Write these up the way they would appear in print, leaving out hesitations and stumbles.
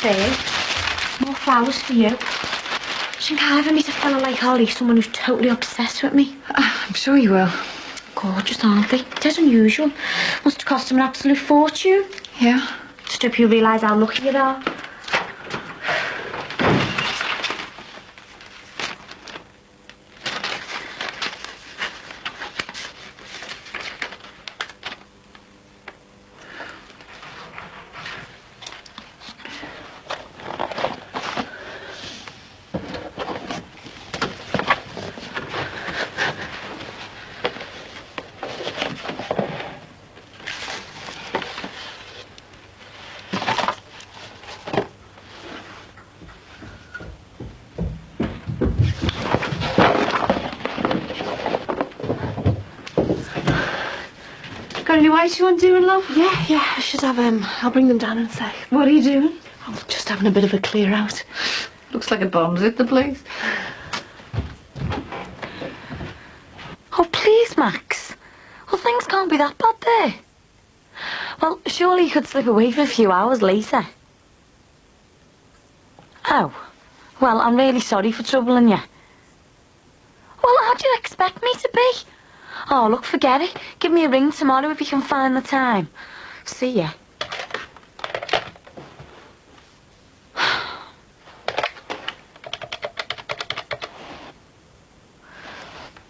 fair. More flowers for you. I think I'll ever meet a fella like Ollie, someone who's totally obsessed with me. I'm sure you will. Gorgeous, aren't they? It's unusual. Must have cost them an absolute fortune. Yeah. Just hope you realise how lucky you are. Got any whites you want doing, love? Yeah, I should have I'll bring them down in a sec. What are you doing? I'm just having a bit of a clear out. Looks like a bomb's hit the place. Oh, please, Max. Well, things can't be that bad there. Well, surely you could slip away for a few hours later. Oh. Well, I'm really sorry for troubling you. Well, how do you expect me to be? Oh, look, forget it. Give me a ring tomorrow if you can find the time. See ya.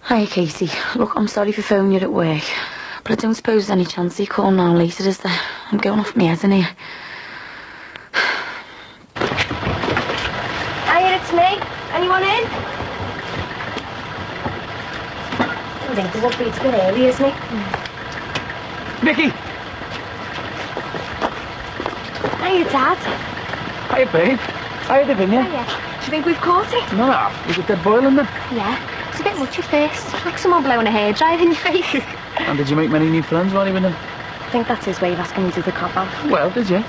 Hiya, Katie. Look, I'm sorry for phoning you at work, but I don't suppose there's any chance you call now later, is there? I'm going off my head in here. Hiya, it's me. Anyone in? I think there's a bit too early, isn't it? Nicky! Hiya, Dad. Hiya, babe. Hiya, Davinia. Hiya. Do you think we've caught it? No, is it dead boiling then? Yeah. It's a bit much at first. Like someone blowing a hairdryer in your face. And did you make many new friends while you were in? I think that's his way of asking me to the cop out. Well, did you?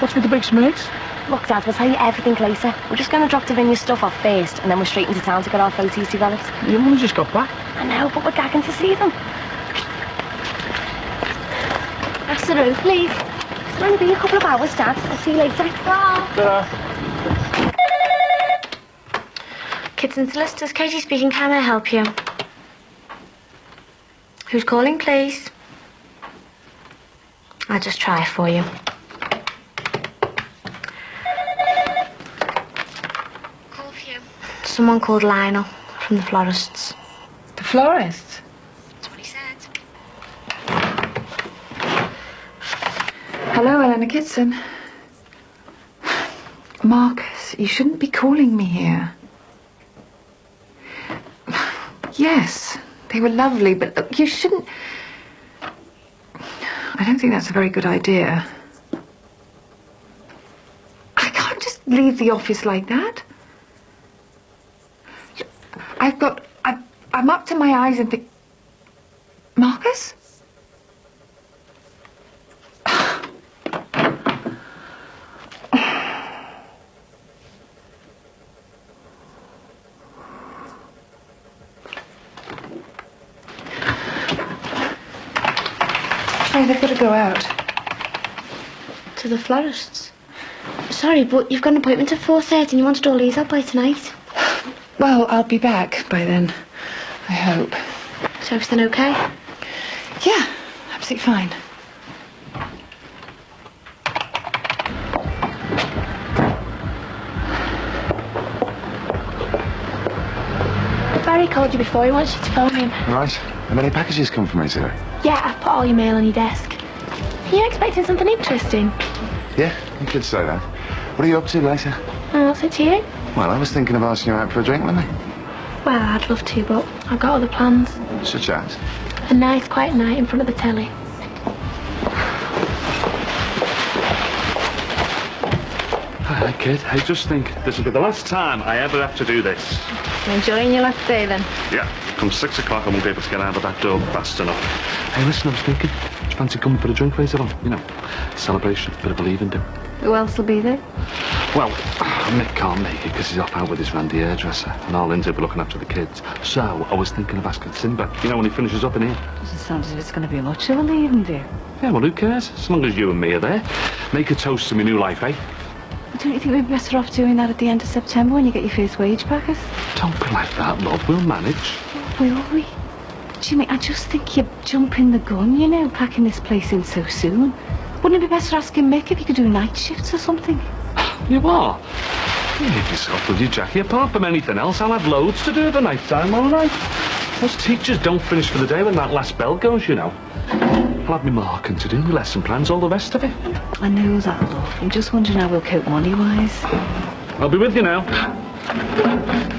What's with the big smirks? Look, Dad, we'll tell you everything later. We're just going to drop Davinia's stuff off first, and then we're straight into town to get our photos developed. You only just got back. I know, but we're gagging to see them. Pass the road, please. It's only been a couple of hours, Dad. I'll see you later. Bye. Kids and solicitors, Katie speaking. Can I help you? Who's calling, please? I'll just try for you. Call for you. Someone called Lionel from the florists. The florist? That's what he said. Hello, Eleanor Kitson. Marcus, you shouldn't be calling me here. Yes, they were lovely, but look, you shouldn't... I don't think that's a very good idea. I can't just leave the office like that. I'm up to my eyes in Marcus? They've got to go out. To the florists. Sorry, but you've got an appointment at 4:30 and you wanted all these out by tonight. Well, I'll be back by then, I hope. Is everything okay? Yeah, absolutely fine. Barry called you before. He wants you to phone him. Right. How many packages come from me today? Yeah, I've put all your mail on your desk. Are you expecting something interesting? Yeah, you could say that. What are you up to later? Oh, what's it to you? Well, I was thinking of asking you out for a drink, wasn't Well, I'd love to, but I've got other plans. I? Such as? A nice, quiet night in front of the telly. Hi, kid. I just think this will be the last time I ever have to do this. Enjoying your last day, then? Yeah. Come 6 o'clock, I won't be able to get out of that door fast enough. Hey, listen, I was thinking, do you fancy coming for a drink later on? You know, celebration, bit of a leaving do. Who else will be there? Well, Mick can't make it because he's off out with his Randy hairdresser, and I'll Lindsay will be looking after the kids. So I was thinking of asking Sinbad, you know, when he finishes up in here. Doesn't sound as if it's going to be much of a leaving, dear. Yeah, well, who cares? As long as you and me are there. Make a toast to my new life, eh? Don't you think we'd be better off doing that at the end of September when you get your first wage packers? Don't be like that, love. We'll manage. Will we? Jimmy, I just think you're jumping the gun, you know, packing this place in so soon. Wouldn't it be better asking Mick if he could do night shifts or something? You are? You leave yourself with you, Jackie. Apart from anything else, I'll have loads to do at the night time, all right? Us teachers don't finish for the day when that last bell goes, you know. I'll have me marking to do, my lesson plans, all the rest of it. I know that, love. I'm just wondering how we'll cope money-wise. I'll be with you now.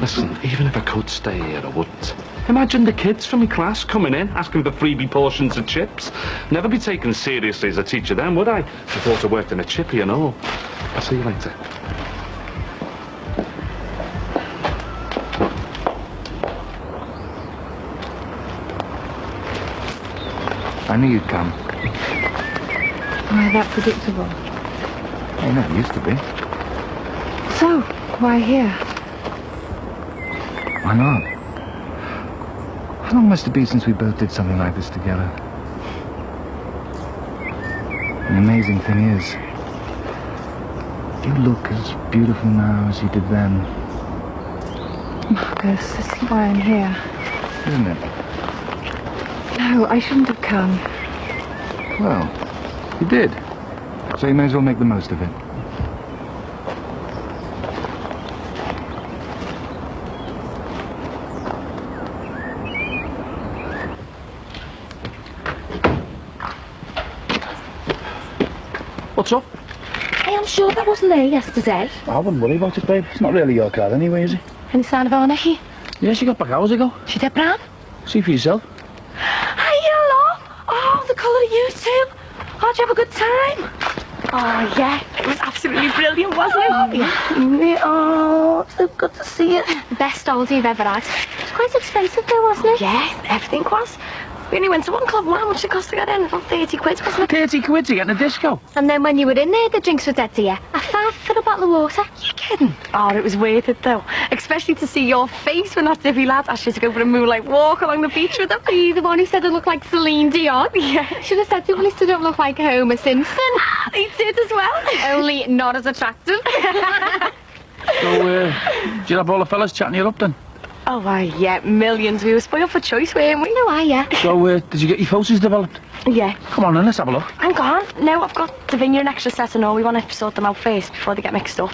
Listen, even if I could stay here, I wouldn't. Imagine the kids from my class coming in, asking for freebie portions of chips. Never be taken seriously as a teacher then, would I? I thought I worked in a chippy and all. I'll see you later. I knew you'd come. Why, that predictable. You know, it used to be. So, why here? Why not? How long must it be since we both did something like this together? The amazing thing is, you look as beautiful now as you did then. Marcus, I see why I'm here. Isn't it? No, I shouldn't have come. Well, you did. So you may as well make the most of it. What's up? Hey, I'm sure that wasn't there yesterday. I wouldn't worry about it, babe. It's not really your car anyway, is it? Any sign of her, Nicky? Yeah, she got back hours ago. She dead brown? See for yourself. Hey, hello. Oh, the colour of you two. How'd you have a good time? Oh, yeah. It was absolutely brilliant, wasn't it? Oh, yeah. Oh, so good to see you. Best holiday you've ever had. It's quite expensive though, wasn't it? Yeah, everything was. We only went to one club. How much it cost to get in? About 30 quid, wasn't it? 30 quid to get in a disco. And then when you were in there, the drinks were dead to you. A £5 for a bottle of water. You kidding? Oh, it was worth it, though. Especially to see your face when that divvy lad asked you to go for a moonlight walk along the beach with him. Are you the one who said I looked like Celine Dion? Yeah. Should have said to him, at least I don't look like Homer Simpson. He did as well. Only not as attractive. So, did you have all the fellas chatting you up then? Oh, why, yeah, millions. We were spoiled for choice, weren't we? No, yeah. So, did you get your photos developed? Yeah. Come on then, let's have a look. Hang on. No, I've got Davinia an extra set and all. We want to sort them out first before they get mixed up.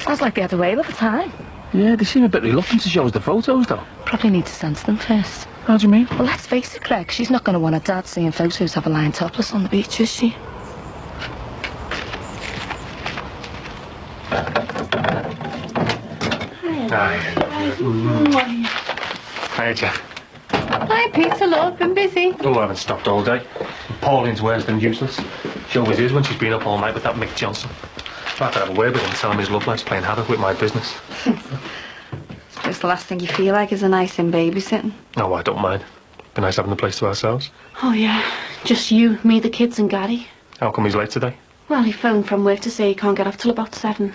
Sounds like they had a whale of a time. Yeah, they seem a bit reluctant to show us the photos, though. Probably need to sense them first. How do you mean? Well, let's face it, Craig. She's not going to want her dad seeing photos of her lying topless on the beach, is she? Hiya, Jack. Hi, Peter, love. Been busy. Oh, I haven't stopped all day. Pauline's worse than useless. She always is when she's been up all night with that Mick Johnson. I have to have a word with him, tell him his love life's playing havoc with my business. Just the last thing you feel like is a nice in babysitting. Oh, I don't mind. Be nice having the place to ourselves. Oh, yeah. Just you, me, the kids and Gary. How come he's late today? Well, he phoned from work to say he can't get off till about 7.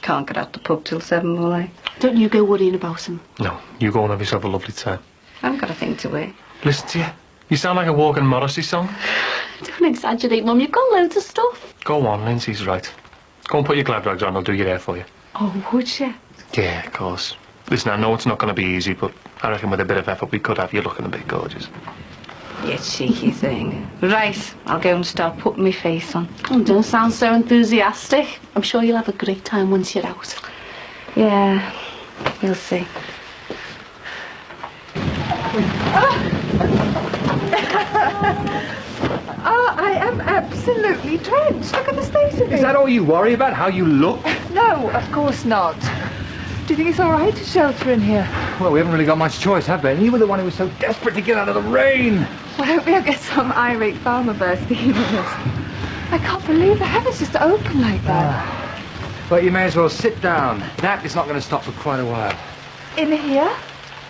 Can't get out the pub till 7, will I? Don't you go worrying about him. No, you go and have yourself a lovely time. I haven't got a thing to wear. Listen to you. You sound like a walking Morrissey song. Don't exaggerate, Mum. You've got loads of stuff. Go on, Lindsay's right. Go and put your glad rags on, I'll do your hair for you. Oh, would you? Yeah, of course. Listen, I know it's not going to be easy, but I reckon with a bit of effort we could have you looking a bit gorgeous. You cheeky thing. Right, I'll go and start putting my face on. Oh, don't sound so enthusiastic. I'm sure you'll have a great time once you're out. Yeah, we'll see. Oh, I am absolutely drenched. Look at the state of it. Is that all you worry about, how you look? No, of course not. Do you think it's all right to shelter in here? Well, we haven't really got much choice, have we? And you were the one who was so desperate to get out of the rain. Well, I hope we don't get some irate farmer bursting in on us. I can't believe the heavens just open like that. But you may as well sit down. That is not going to stop for quite a while. In here?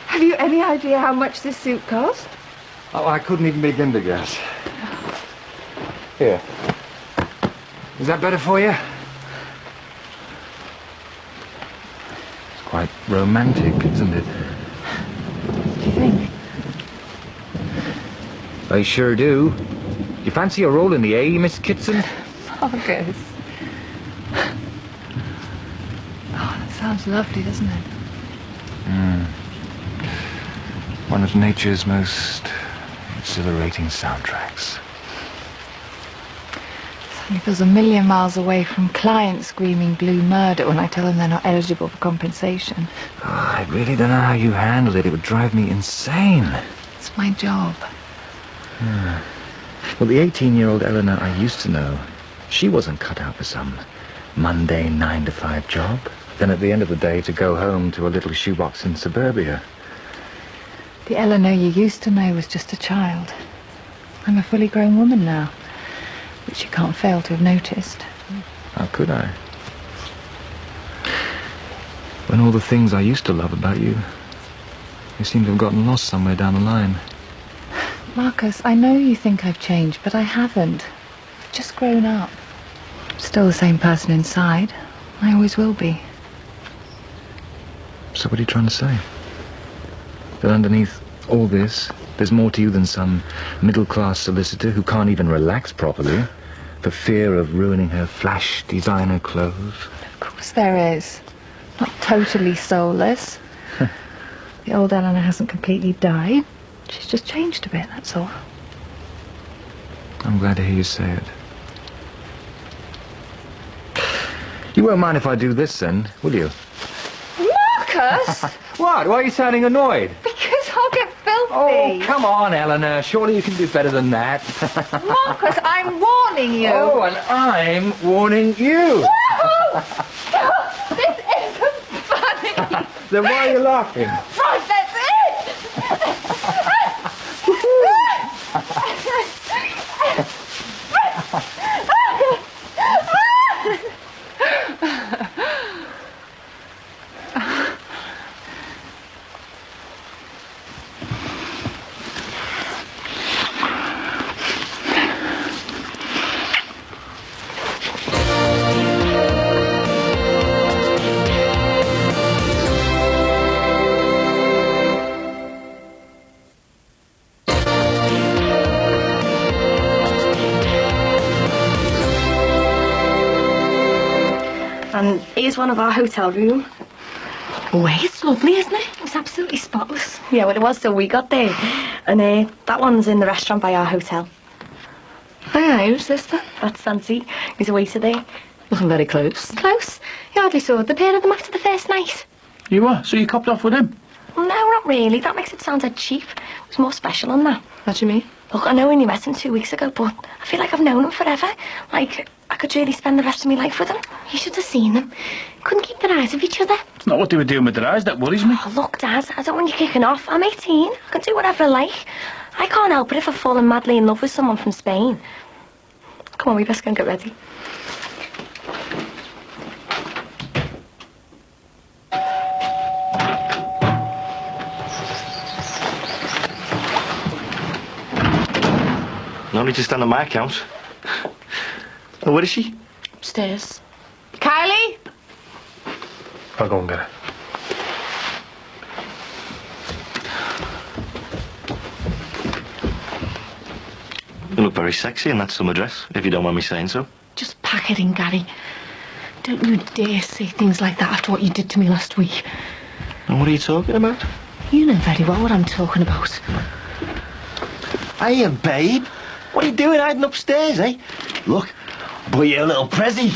Have you any idea how much this suit cost? Oh, I couldn't even begin to guess. Here. Is that better for you? It's quite romantic, isn't it? Do you think? I sure do. You fancy a role in the A, Miss Kitson? Marcus. Oh, that sounds lovely, doesn't it? One of nature's most exhilarating soundtracks. Suddenly feels a million miles away from clients screaming blue murder when I tell them they're not eligible for compensation. Oh, I really don't know how you handled it. It would drive me insane. It's my job. Well, the 18-year-old Eleanor I used to know, she wasn't cut out for some mundane 9-to-5 job. Then at the end of the day to go home to a little shoebox in suburbia. The Eleanor you used to know was just a child. I'm a fully grown woman now, which you can't fail to have noticed. How could I? When all the things I used to love about you, they seem to have gotten lost somewhere down the line. Marcus, I know you think I've changed, but I haven't. I've just grown up. Still the same person inside. I always will be. So what are you trying to say? That underneath all this, there's more to you than some middle-class solicitor who can't even relax properly for fear of ruining her flash designer clothes? Of course there is. Not totally soulless. The old Eleanor hasn't completely died. She's just changed a bit, that's all. I'm glad to hear you say it. You won't mind if I do this then, will you? Marcus! What? Why are you sounding annoyed? Because I'll get filthy. Oh, come on, Eleanor. Surely you can do better than that. Marcus, I'm warning you. Oh, and I'm warning you. No! This isn't funny. Then why are you laughing? Right, that's it! And here's one of our hotel rooms. Oh, it's lovely, isn't it? It's absolutely spotless. Yeah, well, it was till we got there. And that one's in the restaurant by our hotel. Oh, yeah, who's this then? That's Santi. He's a waiter there. Looking very close. Close. You hardly saw the pair of them after the first night. You were? So you copped off with him? No, not really. That makes it sound dead cheap. It was more special than that. What do you mean? Look, I know we only met him 2 weeks ago, but I feel like I've known him forever. Like, I could really spend the rest of my life with him. You should have seen them. Couldn't keep their eyes off each other. It's not what they were doing with their eyes that worries me. Oh, look, Dad, I don't want you kicking off. I'm 18. I can do whatever I like. I can't help it if I've fallen madly in love with someone from Spain. Come on, we best go and get ready. No need to stand on my account. Oh, where is she? Upstairs. Kylie? I'll go and get her. You look very sexy in that summer dress, if you don't mind me saying so. Just pack it in, Gary. Don't you dare say things like that after what you did to me last week. And what are you talking about? You know very well what I'm talking about. Hiya, babe. What are you doing hiding upstairs, eh? Look, I bought you a little prezi.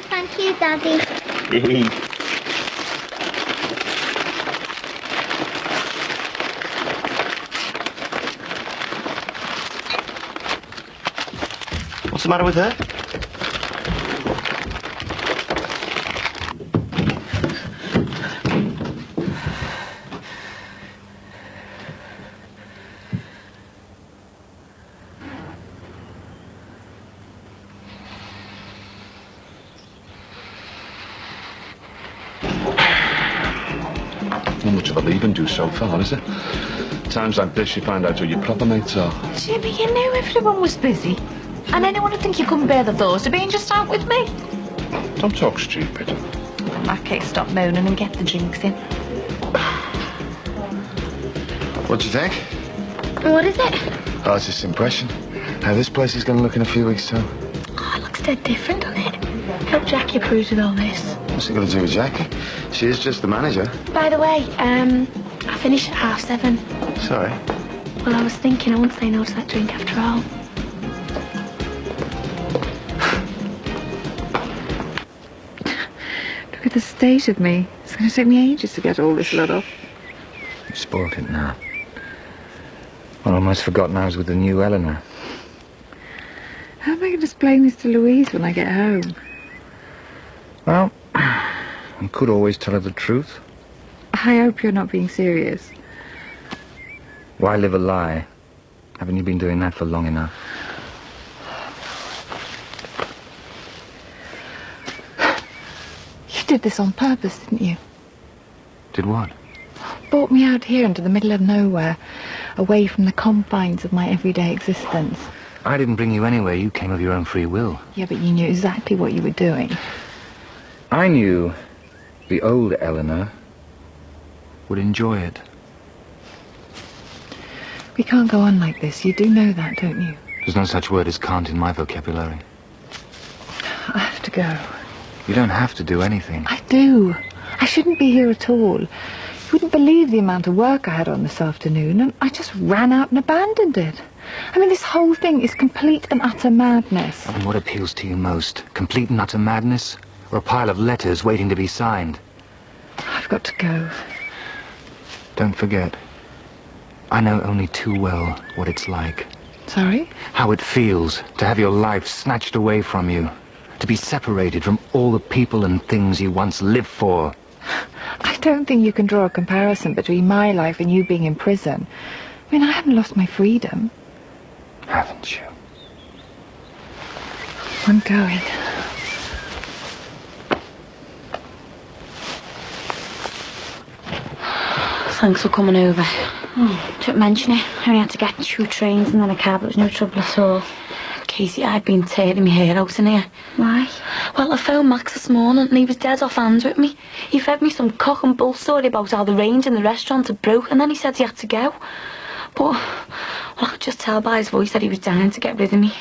Thank you, Daddy. What's the matter with her? Not much of a leave and do so far, is it? Times like this you find out who your proper mates are. Jimmy, you knew everyone was busy. And anyone would think you couldn't bear the thought of being just out with me. Don't talk stupid. In that case, stop moaning and get the drinks in. What do you think? What is it? Oh, it's just impression. How this place is going to look in a few weeks' time. Oh, it looks dead different, doesn't it? Hope Jackie approves with all this. What's it got to do with Jackie? She is just the manager. By the way, I finish at 7:30. Sorry. Well, I was thinking I won't say no to that drink after all. Look at the state of me. It's going to take me ages to get all this lot off. You've spoiled it now. I almost forgotten I was with the new Eleanor. How am I going to explain this to Louise when I get home? Well, I could always tell her the truth. I hope you're not being serious. Why live a lie? Haven't you been doing that for long enough? You did this on purpose, didn't you? Did what? Brought me out here into the middle of nowhere, away from the confines of my everyday existence. I didn't bring you anywhere. You came of your own free will. Yeah, but you knew exactly what you were doing. I knew the old Eleanor would enjoy it. We can't go on like this. You do know that, don't you? There's no such word as can't in my vocabulary. I have to go. You don't have to do anything. I do. I shouldn't be here at all. You wouldn't believe the amount of work I had on this afternoon, and I just ran out and abandoned it. I mean, this whole thing is complete and utter madness. And what appeals to you most? Complete and utter madness? Or a pile of letters waiting to be signed? I've got to go. Don't forget, I know only too well what it's like. Sorry? How it feels to have your life snatched away from you. To be separated from all the people and things you once lived for. I don't think you can draw a comparison between my life and you being in prison. I mean, I haven't lost my freedom. Haven't you? I'm going. Thanks for coming over. Didn't mention it. I only had to get 2 trains and then a cab. It was no trouble at all. Casey, I'd been tearing my hair out in here. Why? Well, I phoned Max this morning and he was dead off hands with me. He fed me some cock and bull story about how the range in the restaurant had broke and then he said he had to go. But, well, I could just tell by his voice that he was dying to get rid of me.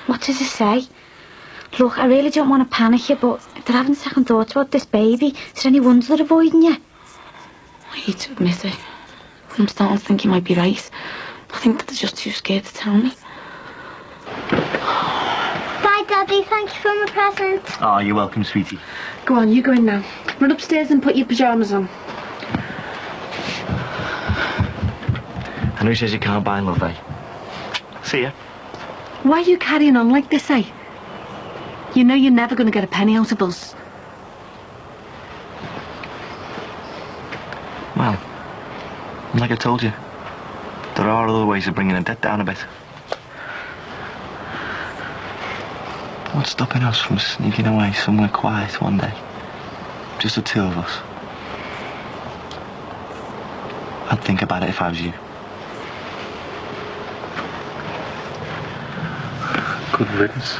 What does it say? Look, I really don't want to panic you, but if they're having second thoughts about this baby, is there any wonder they're avoiding you? I hate to admit it. I'm starting to think he might be right. I think that they're just too scared to tell me. Bye, Daddy. Thank you for my present. Oh, you're welcome, sweetie. Go on, you go in now. Run upstairs and put your pyjamas on. And who says you can't buy love, eh? See ya. Why are you carrying on like this, eh? You know you're never going to get a penny out of us. Well, like I told you, there are other ways of bringing the debt down a bit. What's stopping us from sneaking away somewhere quiet one day? Just the 2 of us. I'd think about it if I was you. Good riddance.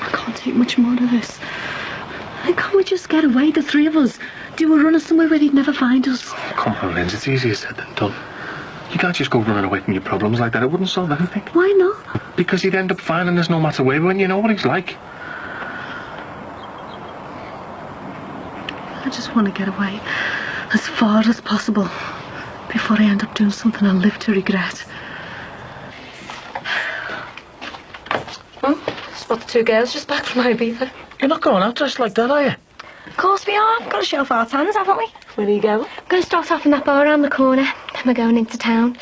I can't take much more of this. Why can't we just get away, the 3 of us? Do a run somewhere where he'd never find us? Come on, Linz, it's easier said than done. You can't just go running away from your problems like that. It wouldn't solve anything. Why not? Because he'd end up finding us no matter where, and you know what he's like. I just want to get away as far as possible before I end up doing something I'll live to regret. Well, spot the 2 girls just back from Ibiza. You're not going out dressed like that, are you? Of course we are. Got to show off our tans, haven't we? Where do you go? I'm going to start off in that bar around the corner. Then we're going into town.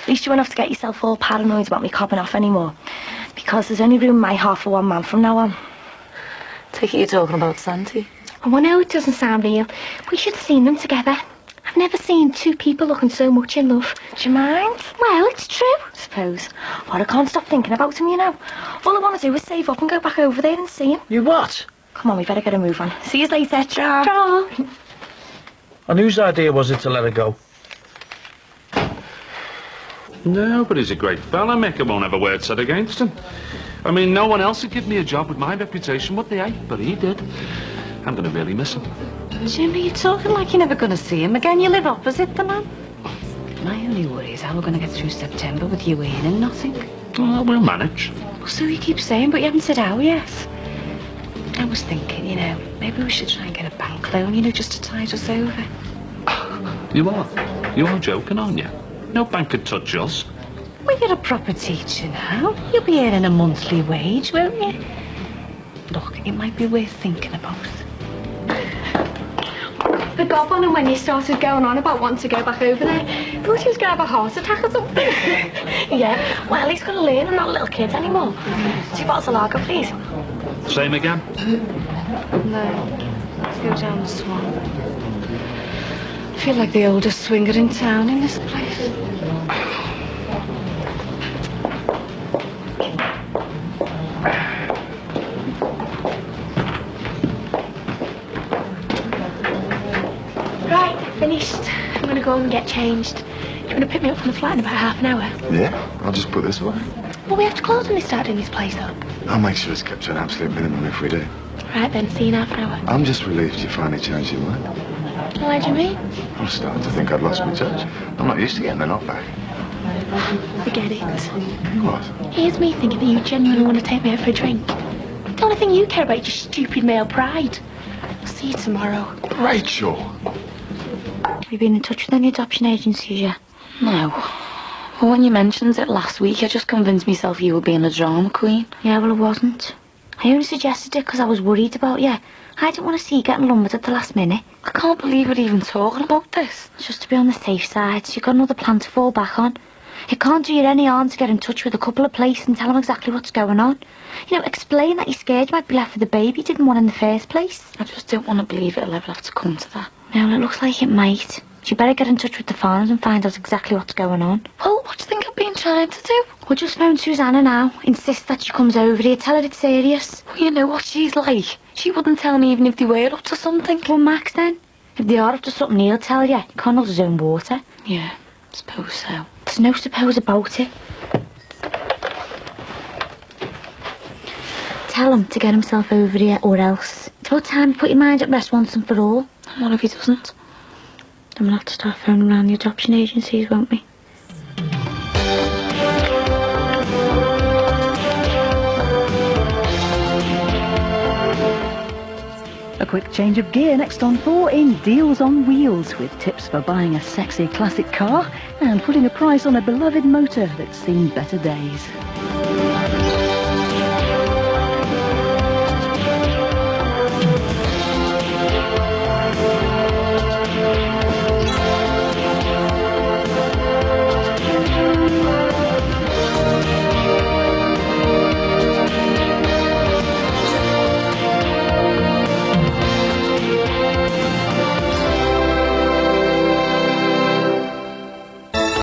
At least you won't have to get yourself all paranoid about me copping off anymore. Because there's only room in my heart for 1 man from now on. Take it you're talking about Santi. Oh, I know it doesn't sound real. We should have seen them together. I've never seen 2 people looking so much in love. Do you mind? Well, it's true, I suppose. But I can't stop thinking about him, you know. All I want to do is save up and go back over there and see him. You what? Come on, we better get a move on. See you later, Tra. Tra. And whose idea was it to let her go? No, but he's a great fella. Mecca won't have a word said against him. I mean, no one else would give me a job with my reputation, would they, eh? But he did. I'm going to really miss him. Jimmy, you're talking like you're never going to see him again. You live opposite the man. My only worry is how we're going to get through September with you earning nothing. Oh, we'll manage. Well, so you keep saying, but you haven't said how yet. I was thinking, maybe we should try and get a bank loan, just to tide us over. You are joking, aren't you? No bank could touch us. Well, you're a proper teacher now. You'll be earning a monthly wage, won't you? Look, it might be worth thinking about. The goblin, when you started going on about wanting to go back over there, thought he was going to have a heart attack or something. Yeah, well, he's got to learn. I'm not a little kid anymore. 2 bottles of lager, please. Same again? No, let's go down the Swan. I feel like the oldest swinger in town in this place. Right, finished. I'm going to go and get changed. You're going to pick me up from the flat in about half an hour. Yeah, I'll just put this away. Well, we have to close when they start doing this place up. I'll make sure it's kept to an absolute minimum if we do. Right then, see you in half an hour. I'm just relieved you finally changed your mind. What do you mean? I'm starting to think I'd lost my touch. I'm not used to getting the knock back. Forget it. What? Here's me thinking that you genuinely want to take me out for a drink. The only thing you care about is your stupid male pride. I'll see you tomorrow. Rachel! Have you been in touch with any adoption agencies yet? No. Well, when you mentioned it last week, I just convinced myself you were being a drama queen. Yeah, well, I wasn't. I only suggested it because I was worried about you. I didn't want to see you getting lumbered at the last minute. I can't believe we're even talking about this. It's just to be on the safe side, so you've got another plan to fall back on. It can't do you any harm to get in touch with a couple of places and tell them exactly what's going on. Explain that you're scared you might be left with the baby you didn't want in the first place. I just don't want to believe it'll ever have to come to that. No, well, it looks like it might. So you better get in touch with the farms and find out exactly what's going on. Well, what do you think I've been trying to do? We'll just phone Susanna now. Insist that she comes over here. Tell her it's serious. Well, you know what she's like. She wouldn't tell me even if they were up to something. Well, Max, then. If they are up to something, he'll tell you. He can't hold his own water. Yeah, I suppose so. There's no suppose about it. Tell him to get himself over here, or else. It's about time you put your mind at rest once and for all. And what if he doesn't? Then we'll have to start phoning around the adoption agencies, won't we? A quick change of gear next on 4 in Deals on Wheels, with tips for buying a sexy classic car and putting a price on a beloved motor that's seen better days.